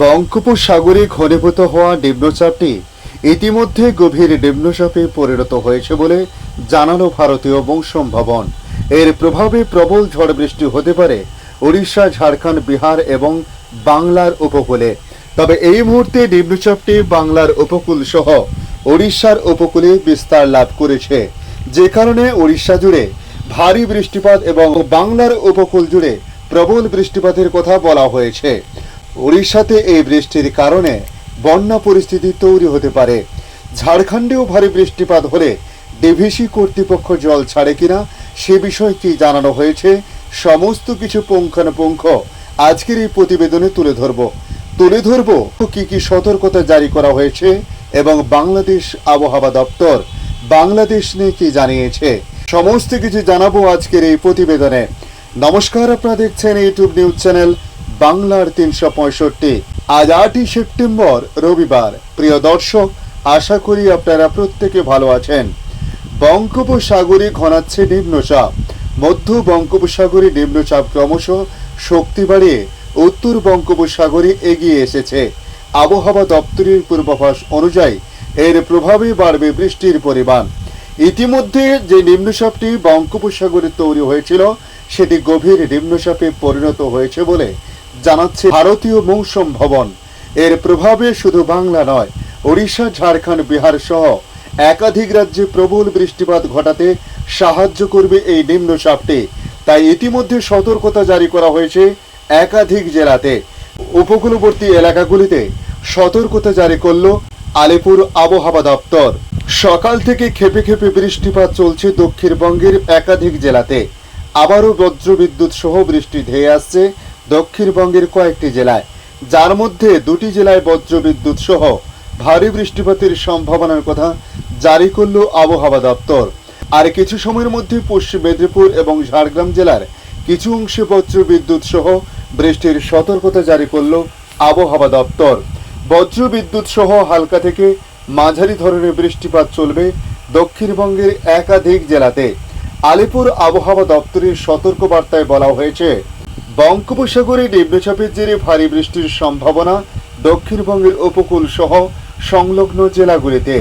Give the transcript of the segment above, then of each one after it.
বঙ্গোপসাগরে ঘনীভূত হওয়া নিম্নচাপটি ইতিমধ্যে গভীর নিম্নচাপে পরিণত হয়েছে বলে জানালো ভারতীয় মৌসুম ভবন। এর প্রভাবে প্রবল ঝড় বৃষ্টি হতে পারে ওড়িশা, ঝাড়খণ্ড, বিহার এবং বাংলার উপকূলে। তবে এই মুহূর্তে নিম্নচাপটি বাংলার উপকূল সহ ওড়িশার উপকূলে বিস্তার লাভ করেছে, যে কারণে ওড়িশা জুড়ে ভারী বৃষ্টিপাত এবং বাংলার উপকূল জুড়ে প্রবল বৃষ্টিপাতের কথা বলা হয়েছে। ওড়িশাতে এই বৃষ্টির কারণে বন্যা পরিস্থিতি তৈরি হতে পারে। ঝাড়খণ্ডেও ভারী বৃষ্টিপাত হলে ডিভিসি কর্তৃপক্ষ জল ছাড়ে কিনা সে বিষয়টি জানানো হয়েছে। সমস্ত কিছু পুঙ্খানুপুঙ্খ আজকের এই প্রতিবেদনে তুলে ধরব কি কি সতর্কতা জারি করা হয়েছে এবং বাংলাদেশ আবহাওয়া দপ্তর বাংলাদেশ নিয়ে কি জানিয়েছে, সমস্ত কিছু জানাবো আজকের এই প্রতিবেদনে। নমস্কার, আপনারা দেখছেন ইউটিউব নিউজ চ্যানেল বাংলার 365। আজ 8ই সেপ্টেম্বর রবিবার। প্রিয় দর্শক, আশা করি আপনারা প্রত্যেকে ভালো আছেন। বঙ্গোপসাগরে ঘনাচ্ছে নিম্নচাপ। মধ্য বঙ্গোপসাগরে নিম্নচাপ ক্রমশ শক্তি বাড়িয়ে উত্তর বঙ্গোপসাগরে এগিয়ে এসেছে। আবহাওয়া দপ্তরের পূর্বাভাস অনুযায়ী এর প্রভাবে বাড়বে বৃষ্টির পরিমাণ। ইতিমধ্যে যে নিম্নচাপটি বঙ্গোপসাগরে তৈরি হয়েছিল সেটি গভীর নিম্নচাপে পরিণত হয়েছে বলে জানাচ্ছে ভারতীয় মৌসুম ভবন। এর প্রভাবে শুধু বাংলা নয়, ওড়িশা, ঝাড়খণ্ড, বিহার সহ একাধিক রাজ্যে প্রবল বৃষ্টিপাত ঘটাতে সাহায্য করবে এই নিম্নচাপটি। তাই ইতিমধ্যে সতর্কতা জারি করা হয়েছে একাধিক জেলাতে। উপকূলবর্তী এলাকাগুলিতে সতর্কতা জারি করল আলিপুর আবহাওয়া দপ্তর। সকাল থেকে খেপে খেপে বৃষ্টিপাত চলছে দক্ষিণবঙ্গের একাধিক জেলাতে। আবারও বজ্রবিদ্যুৎ সহ বৃষ্টি ধেয়ে আসছে দক্ষিণবঙ্গের কয়েকটি জেলায়, যার মধ্যে 2টি জেলায় বজ্রবিদ্যুৎ সহ ভারী বৃষ্টিপাতের সম্ভাবনার কথা জারি করল আবহাওয়া দপ্তর। আর কিছু সময়ের মধ্যে পশ্চিম মেদিনীপুর এবং ঝাড়গ্রাম জেলার কিছু অংশে বজ্রবিদ্যুৎ সহ বৃষ্টির সতর্কতা জারি করল আবহাওয়া দপ্তর। বজ্রবিদ্যুৎ সহ হালকা থেকে মাঝারি ধরনের বৃষ্টিপাত চলবে দক্ষিণবঙ্গের একাধিক জেলাতে। আলিপুর আবহাওয়া দপ্তরের সতর্ক বার্তায় বলা হয়েছে, বঙ্গোপসাগরে নিম্নচাপের জেরে ভারী বৃষ্টির সম্ভাবনা দক্ষিণবঙ্গের উপকূল সহ সংলগ্ন জেলাগুলিতে।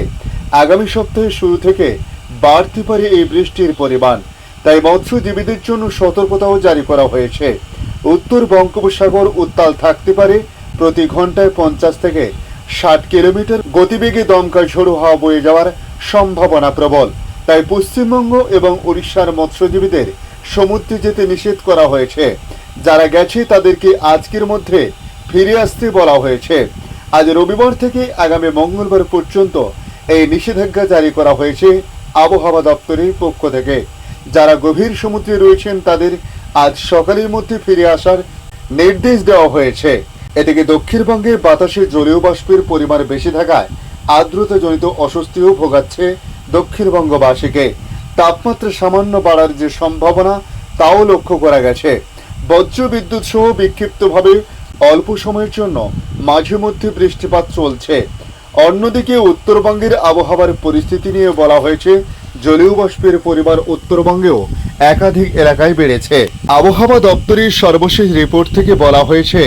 আগামী সপ্তাহের শুরু থেকে বাড়তে পারে এই বৃষ্টির পরিমাণ। তাই মৎস্যজীবীদের জন্য সতর্কতাও জারি করা হয়েছে। উত্তর বঙ্গোপসাগর উত্তাল থাকতে পারে। প্রতি ঘন্টায় 50 থেকে 60 কিলোমিটার গতিবেগে দমকা ঝোড়ো হাওয়া বয়ে যাওয়ার সম্ভাবনা প্রবল। তাই পশ্চিমবঙ্গ এবং উড়িষ্যার মৎস্যজীবীদের সমুদ্রে যেতে নিষেধ করা হয়েছে। যারা গেছে তাদেরকে আজকের মধ্যে ফিরে আসতে বলা হয়েছে। আজ রবিবার থেকে আগামী মঙ্গলবার পর্যন্ত এই নিষেধাজ্ঞা জারি করা হয়েছে আবহাওয়া দপ্তরের পক্ষ থেকে। যারা গভীর সমুদ্রে রয়েছেন তাদের আজ সকালের মধ্যে ফিরে আসার নির্দেশ দেওয়া হয়েছে। এদিকে দক্ষিণবঙ্গের বাতাসে জলীয় বাষ্পের পরিমাণ বেশি থাকায় আর্দ্রতাজনিত অস্বস্তিও ভোগাচ্ছে দক্ষিণবঙ্গবাসীকে। তাপমাত্রা সামান্য বাড়ার যে সম্ভাবনা তাও লক্ষ্য করা গেছে। বজ্রবিদ্যুৎ সহ বিক্ষিপ্তভাবে অল্প সময়ের জন্য মাঝে মধ্যে বৃষ্টিপাত চলছে। অন্যদিকে উত্তরবঙ্গের আবহাওয়ার পরিস্থিতি নিয়ে বলা হয়েছে, জলীয় বাষ্পের পরিমাণ উত্তরবঙ্গেও একাধিক এলাকায় বেড়েছে। আবহাওয়া দপ্তরের সর্বশেষ রিপোর্ট থেকে বলা হয়েছে,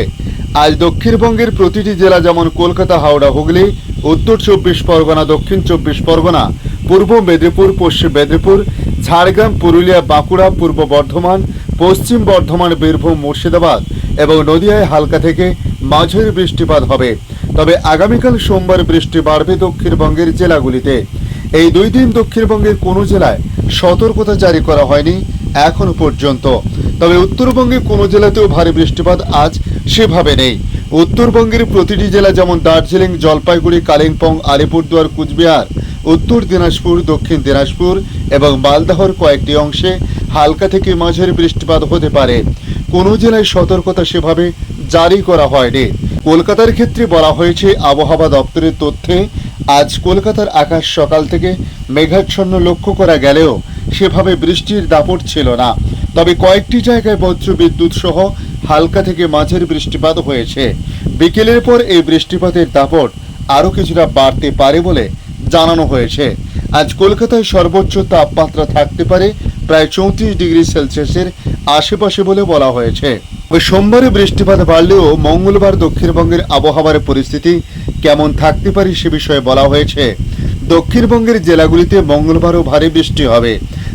আজ দক্ষিণবঙ্গের প্রতিটি জেলা যেমন কলকাতা, হাওড়া, হুগলি, উত্তর 24 পরগনা, দক্ষিণ 24 পরগনা, পূর্ব মেদিনীপুর, পশ্চিম মেদিনীপুর, ঝাড়গ্রাম, পুরুলিয়া, বাঁকুড়া, পূর্ব বর্ধমান, পশ্চিম বর্ধমান, বীরভূম, মুর্শিদাবাদ এবং নদিয়ায় হালকা থেকে মাঝারি বৃষ্টিপাত হবে। তবে আগামীকাল সোমবার বৃষ্টি বাড়বে দক্ষিণবঙ্গের জেলাগুলিতে। এই 2 দিন দক্ষিণবঙ্গের কোনো জেলায় সতর্কতা জারি করা হয়নি এখনো পর্যন্ত। তবে উত্তরবঙ্গে কোনো জেলাতেও ভারী বৃষ্টিপাত আজ সেভাবে নেই। উত্তরবঙ্গের প্রতিটি জেলা যেমন দার্জিলিং, জলপাইগুড়ি, কালিম্পং, আলিপুরদুয়ার, কুচবিহার, উত্তর দিনাজপুর, দক্ষিণ দিনাজপুর এবং মালদহর কয়েকটি অংশে হালকা থেকে মাঝারি বৃষ্টিপাত হতে পারে। কোনো জেলায় সতর্কতা সেভাবে জারি করা হয়নি। কলকাতার ক্ষেত্রে বলা হয়েছে, আবহাওয়া দপ্তরের তথ্যে আজ কলকাতার আকাশ সকাল থেকে মেঘাচ্ছন্ন লক্ষ্য করা গেলেও সেভাবে বৃষ্টির দাপট ছিল না। তবে কয়েকটি জায়গায় বজ্রবিদ্যুৎ সহ হালকা থেকে মাঝারি বৃষ্টিপাত হয়েছে। বিকেলের পর এই বৃষ্টিপাতের দাপট আরও কিছুটা বাড়তে পারে বলে জানানো হয়েছে। আজ কলকাতায় সর্বোচ্চ তাপমাত্রা থাকতে পারে প্রায় 34 ডিগ্রি সেলসিয়াসের আশেপাশে বলে বলা হয়েছে। ওই সোমবারে বৃষ্টিপাত বাড়লেও মঙ্গলবার দক্ষিণবঙ্গের আবহাওয়ার পরিস্থিতি কেমন থাকতে পারে সে বিষয়ে বলা হয়েছে। দক্ষিণবঙ্গের জেলাগুলিতে মঙ্গলবারও ভারী বৃষ্টি হবে।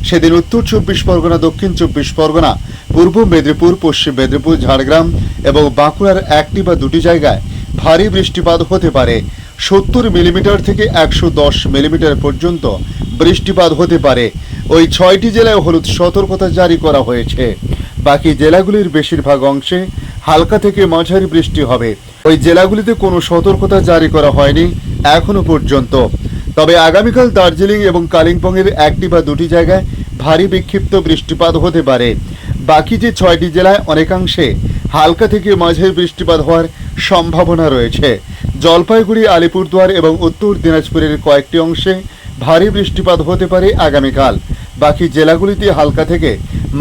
সেদিন উত্তর চব্বিশ পরগনা, দক্ষিণ চব্বিশ পরগনা, পূর্ব মেদিনীপুর, পশ্চিম মেদিনীপুর, ঝাড়গ্রাম এবং বাঁকুড়ার একটি বা দুটি জায়গায় ভারী বৃষ্টিপাত হতে পারে। 70 মিলিমিটার থেকে 110 মিলিমিটার পর্যন্ত বৃষ্টিপাত হতে পারে। ওই 6টি জেলায় হলুদ সতর্কতা জারি করা হয়েছে। বাকি জেলাগুলির বেশিরভাগ অংশে হালকা থেকে মাঝারি বৃষ্টি হবে। ওই জেলাগুলিতে কোনো সতর্কতা জারি করা হয়নি এখনো পর্যন্ত। তবে আগামীকাল দার্জিলিং এবং কালিম্পংয়ের একটি বা দুটি জায়গায় ভারী বিক্ষিপ্ত বৃষ্টিপাত হতে পারে। বাকি যে 6টি জেলায় অনেকাংশে হালকা থেকে মাঝারি বৃষ্টিপাত হওয়ার সম্ভাবনা রয়েছে। জলপাইগুড়ি, আলিপুরদুয়ার এবং উত্তর দিনাজপুরের কয়েকটি অংশে ভারী বৃষ্টিপাত হতে পারে আগামীকাল। বাকি জেলাগুলিতে হালকা থেকে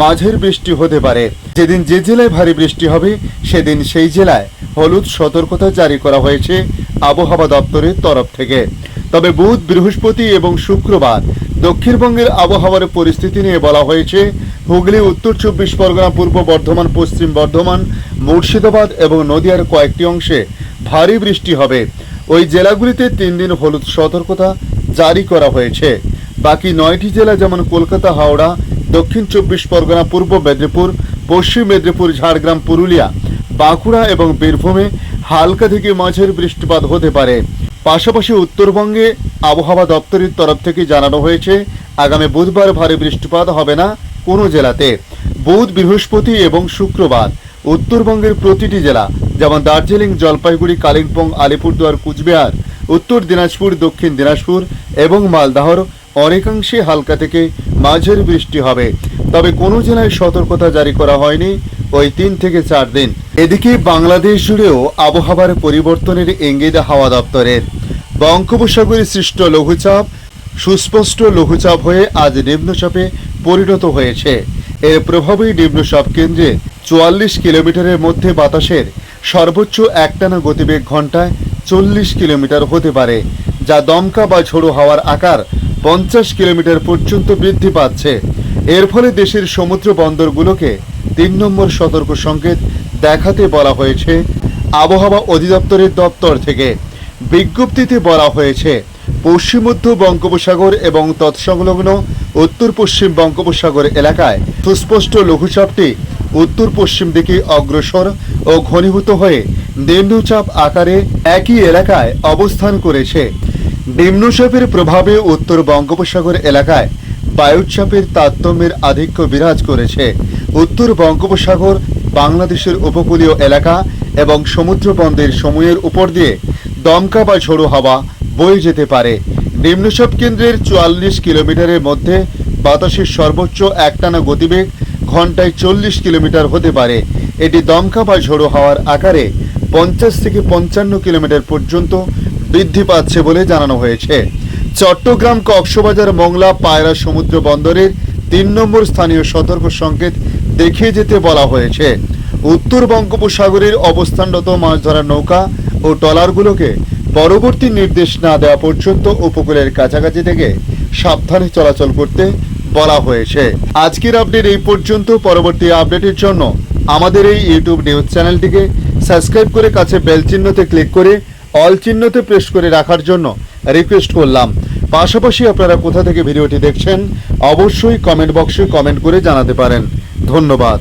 মাঝারি বৃষ্টি হতে পারে। যেদিন যে জেলায় ভারী বৃষ্টি হবে সেদিন সেই জেলায় হলুদ সতর্কতা জারি করা হয়েছে আবহাওয়া দপ্তরের তরফ থেকে। তবে বুধ, বৃহস্পতি এবং শুক্রবার দক্ষিণবঙ্গের আবহাওয়ার পরিস্থিতি নিয়ে বলা হয়েছে। হুগলি, উত্তর চব্বিশ পরগনা, পূর্ব বর্ধমান, পশ্চিম বর্ধমান, মুর্শিদাবাদ এবং নদিয়ার কয়েকটি অংশে ভারী বৃষ্টি হবে। ওই জেলাগুলিতে 3 দিন হলুদ সতর্কতা জারি করা হয়েছে। বাকি 9টি জেলা যেমন কলকাতা, হাওড়া, দক্ষিণ চব্বিশ পরগনা, পূর্ব মেদিনীপুর, পশ্চিম মেদিনীপুর, ঝাড়গ্রাম, পুরুলিয়া, বাঁকুড়া এবং বীরভূমে হালকা থেকে মাঝারি বৃষ্টিপাত হতে পারে। পাশাপাশি উত্তরবঙ্গে আবহাওয়া দপ্তরের তরফ থেকে জানানো হয়েছে আগামী বুধবার ভারী বৃষ্টিপাত হবে না কোনো জেলাতে। বুধ, বৃহস্পতি এবং শুক্রবার উত্তরবঙ্গের প্রতিটি জেলা যেমন দার্জিলিং, জলপাইগুড়ি, কালিম্পং, আলিপুরদুয়ার, কুচবিহার, উত্তর দিনাজপুর, দক্ষিণ দিনাজপুর এবং মালদহর অনেকাংশে হালকা থেকে মাঝারি বৃষ্টি হবে। তবে কোনো জেলায় সতর্কতা জারি করা হয়নি ওই 3 থেকে 4 দিন। এদিকে বাংলাদেশ জুড়েও আবহাওয়ার পরিবর্তনের ইঙ্গিত হাওয়া দপ্তরের। বঙ্গোপসাগরে সৃষ্ট লঘুচাপ সুস্পষ্ট লঘুচাপ হয়ে আজ নিম্নচাপে পরিণত হয়েছে। এর প্রভাবেই নিম্নচাপ কেন্দ্রে 44 কিলোমিটারের মধ্যে বাতাসের সর্বোচ্চ একটানা গতিবেগ ঘন্টায় 40 কিলোমিটার হতে পারে, যা দমকা বা ঝোড়ো হাওয়ার আকার 50 কিলোমিটার পর্যন্ত বৃদ্ধি পাচ্ছে। এর ফলে দেশের সমুদ্র বন্দরগুলোকে 3 নম্বর সতর্ক সংকেত দেখাতে বলা হয়েছে আবহাওয়া অধিদপ্তরের দপ্তর থেকে। বিজ্ঞপ্তিতে বলা হয়েছে পশ্চিম মধ্য বঙ্গোপসাগর এবং তৎসংলগ্ন উত্তর পশ্চিম বঙ্গোপসাগর এলাকায় সুস্পষ্ট লঘুচাপটি উত্তর পশ্চিম দিকে অগ্রসর ও ঘনীভূত হয়ে নিম্নচাপ আকারে একই এলাকায় অবস্থান করেছে। নিম্নচাপের প্রভাবে উত্তর বঙ্গোপসাগর এলাকায় বায়ুচাপের তারতম্যের আধিক্য বিরাজ করেছে। উত্তর বঙ্গোপসাগর, বাংলাদেশের উপকূলীয় এলাকা এবং সমুদ্র বন্দর সমূহের উপর দিয়ে দমকা বা ঝোড়ো হাওয়া বয়ে যেতে পারে। নিম্নচাপ কেন্দ্রের 44 কিলোমিটারের মধ্যে বাতাসের সর্বোচ্চ একটানা গতিবেগ ঘন্টায় 40 কিলোমিটার হতে পারে। এটি দমকা বা ঝোড়ো হাওয়ার আকারে 50 থেকে 55 কিলোমিটার পর্যন্ত বৃদ্ধি পাচ্ছে বলে জানানো হয়েছে। চট্টগ্রাম, কক্সবাজার, মংলা, পায়রা সমুদ্র বন্দরের 3 নম্বর স্থানীয় সতর্ক সংকেত দেখিয়ে যেতে বলা হয়েছে। উত্তর বঙ্গোপসাগরের অবস্থানরত মাছ ধরার নৌকা ও ট্রলারগুলোকে পরবর্তী নির্দেশ না দেওয়া পর্যন্ত উপকূলের কাছাকাছি থেকে সাবধানে চলাচল করতে বলা হয়েছে। আজকের আপডেট এই পর্যন্ত। পরবর্তী আপডেটের জন্য আমাদের এই ইউটিউব নিউজ চ্যানেলটিকে সাবস্ক্রাইব করে কাছে বেল চিহ্নতে ক্লিক করে অল চিহ্নতে প্রেস করে রাখার জন্য রিকোয়েস্ট করলাম। পাশাপাশি আপনারা কোথা থেকে ভিডিওটি দেখছেন অবশ্যই কমেন্ট বক্সে কমেন্ট করে জানাতে পারেন। ধন্যবাদ।